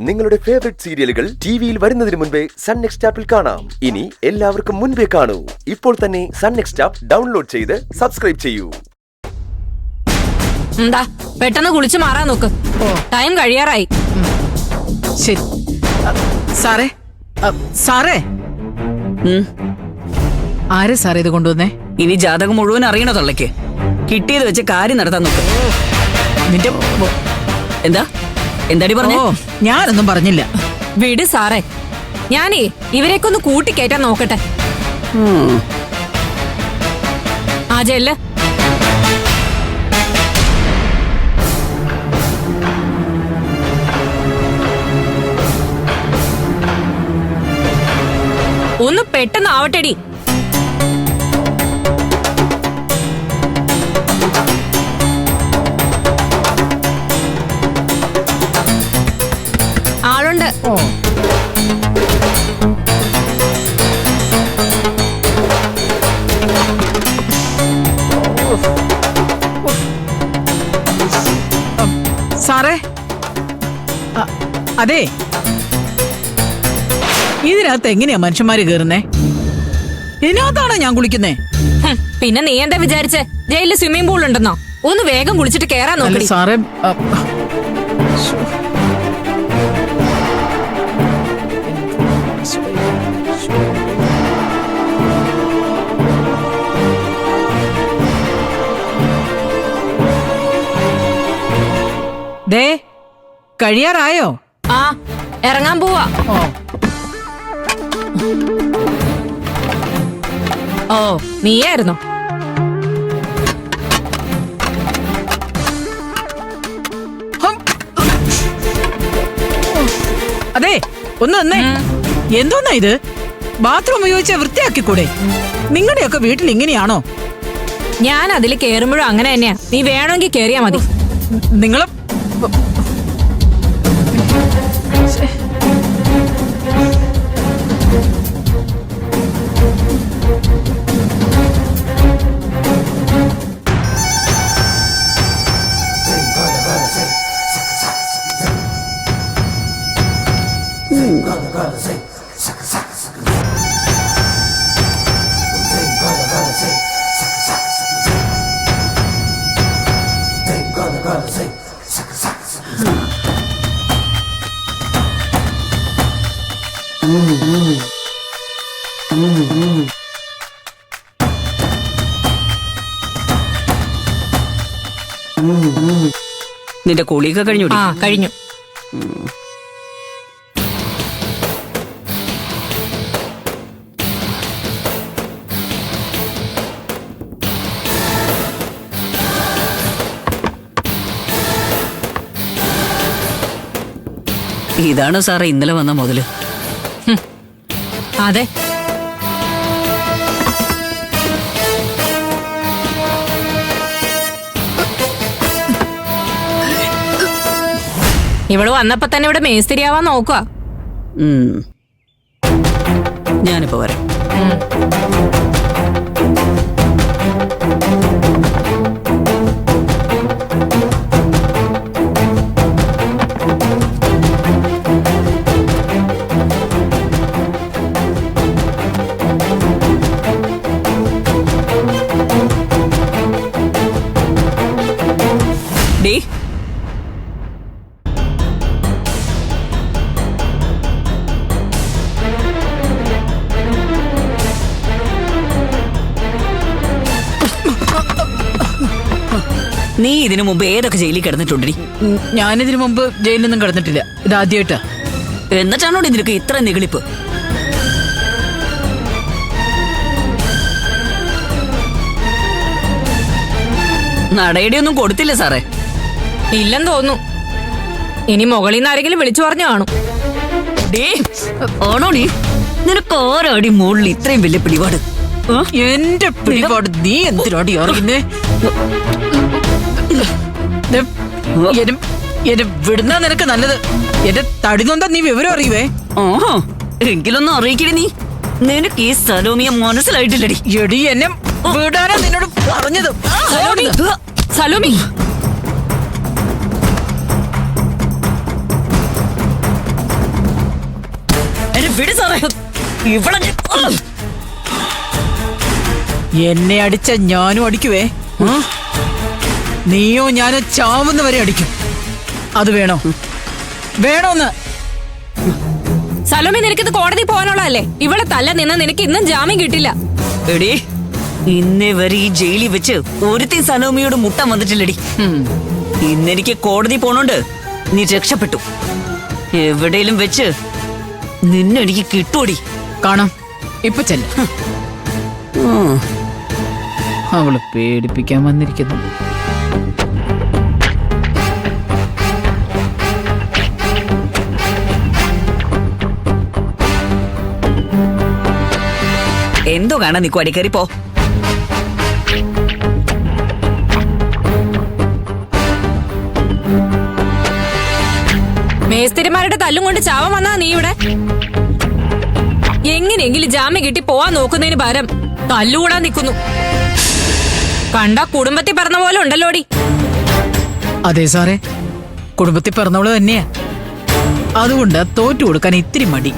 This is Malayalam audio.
നിങ്ങളുടെ ഫേവറേറ്റ് സീരിയലുകൾ ടിവിയിൽ വരുന്നതിന് മുൻപേ സൺ നെക്സ്റ്റ് ആപ്പിൽ കാണാം. ഇനി എല്ലാവർക്കും മുൻപേ കാണൂ. ഇപ്പോൾ തന്നെ സൺ നെക്സ്റ്റ് ആപ്പ് ഡൗൺലോഡ് ചെയ്ത് സബ്സ്ക്രൈബ് ചെയ്യൂ. എന്താ പെട്ടെന്ന് കുളിച്ചു മാറാൻ നോക്ക്. ടൈം കഴിയാറായി. ശരി സാറേ, സാറേ ആരെ സാറേ ഇത് കൊണ്ടുവന്നേ? ഇനി ജാതകം മുഴുവൻ അറിയണോ തള്ളക്ക്? കിട്ടിയത് വെച്ച് കാര്യം നടത്താൻ നോക്ക്. നിന്റെ എന്താ എന്താടി പറഞ്ഞോ? ഞാനൊന്നും പറഞ്ഞില്ല. വിട് സാറേ, ഞാനേ ഇവരെയൊക്കെ ഒന്ന് കൂട്ടിക്കയറ്റാൻ നോക്കട്ടെ. ആ ചെല്ല്. ഒന്ന് പെട്ടെന്ന് ആവട്ടെടി. ആളുണ്ട്. സാറേ അതെ, ഇതിനകത്ത് എങ്ങനെയാ മനുഷ്യന്മാര് കേറുന്നേ? ഇതിനകത്താണോ ഞാൻ കുളിക്കുന്നേ? പിന്നെ നീ എന്താ വിചാരിച്ചേ ജയിലിൽ സ്വിമ്മിംഗ് പൂൾ ഉണ്ടെന്നോ? ഒന്ന് വേഗം കുളിച്ചിട്ട് കേറാൻ നോക്കി. സാറേ ദേ കഴിയാറായോ? ആ ഇറങ്ങാൻ പോവാ. ഓ നീയായിരുന്നോ? അതെ ഒന്ന് വന്നേ. എന്തോന്നാ ഇത്? ബാത്റൂം ഉപയോഗിച്ച വൃത്തിയാക്കിക്കൂടെ? നിങ്ങളുടെയൊക്കെ വീട്ടിൽ ഇങ്ങനെയാണോ? ഞാൻ അതിൽ കേറുമ്പോഴും അങ്ങനെ തന്നെയാ. നീ വേണമെങ്കിൽ കേറിയാ മതി. നിങ്ങള് നിന്റെ കുളിയൊക്കെ കഴിഞ്ഞു? ആ കഴിഞ്ഞു. ഇതാണോ സാറേ ഇന്നലെ വന്ന മുതല്? അതെ. ഇവള് വന്നപ്പോ തന്നെ ഇവിടെ മേസ്തിരിയാവാൻ നോക്കുക. ഞാനിപ്പോ വരാം. ഡേ നീ ഇതിനു മുമ്പ് ഏതൊക്കെ ജയിലിൽ കിടന്നിട്ടുണ്ടി? ഞാനിതിനു മുമ്പ് ജയിലിലൊന്നും കിടന്നിട്ടില്ല. ഇതാദ്യമായിട്ടാ. എന്നിട്ടാണോ നിനക്ക് ഇത്ര നിഗളിപ്പ്? നടയുടെ ഒന്നും കൊടുത്തില്ല സാറേ? ഇല്ലെന്ന് തോന്നുന്നു. ഇനി മുകളിൽ നിന്ന് ആരെങ്കിലും വിളിച്ചു പറഞ്ഞു കാണും. ആണോ നീ? നിനക്ക് ആരാടി മുകളിൽ ഇത്രയും വലിയ പിടിപാട്? എന്റെ പിടിപാട് നീ എന്തിനാടി അറിയുന്നേ? എന്നെ വിടുന്ന നിനക്ക് നല്ലത്. എന്റെ തടി നൊന്താ നീ വിവരം അറിയുവേ. ഓഹോ, എങ്കിലൊന്നും അറിയിക്കടി. നീ നിനക്ക് ഈ സലോമിയെ മനസ്സിലായിട്ടില്ലടി. എടി എന്നെ വിടാനാ നിന്നോട് പറഞ്ഞത്. സലോമി വിട് സാറേ. ഇവിടെ എന്നെ അടിച്ച ഞാനും അടിക്കുവേ. നീയോ ഞാനോ ചാവുന്ന വരെ അടിക്കും. അത് വേണോ? വേണോന്ന്? സലോമി, നിനക്കിത് കോടതി പോകാനുള്ളതല്ലേ? ഇവിടെ തല്ല നിന്ന് നിനക്ക് ഇന്നും ജാമ്യം കിട്ടില്ല. എടീ, ഇന്നേ വരെ ഈ ജയിലിൽ വെച്ച് ഒരുത്തി സലോമിയോട് മുട്ടാൻ വന്നിട്ടില്ലടി. ഇന്നെനിക്ക് കോടതി പോണോണ്ട് നീ രക്ഷപ്പെട്ടു. എവിടെയും വെച്ച് നിന്നെനിക്ക് കിട്ടൂടി. കാണാം, ഇപ്പൊ ചെല്ല. അവള് പേടിപ്പിക്കാൻ വന്നിരിക്കുന്നു. എന്തോ കാണാൻ നിക്കു, അടി കയറി പോ. മേസ്തിരിമാരുടെ തല്ലും കൊണ്ട് ചാവാൻ വന്നാ നീ ഇവിടെ? എങ്ങനെയെങ്കിലും ജാമ്യം കിട്ടി പോവാൻ നോക്കുന്നതിന് പകരം തല്ലുകൂടാൻ നിൽക്കുന്നു. കണ്ട കുടുംബത്തിൽ പറഞ്ഞ പോലെ ഉണ്ടല്ലോടി. അതെ സാറേ, കുടുംബത്തിൽ പിറന്നവള് തന്നെയാ. അതുകൊണ്ട് തോറ്റു കൊടുക്കാൻ ഇത്തിരി മടി.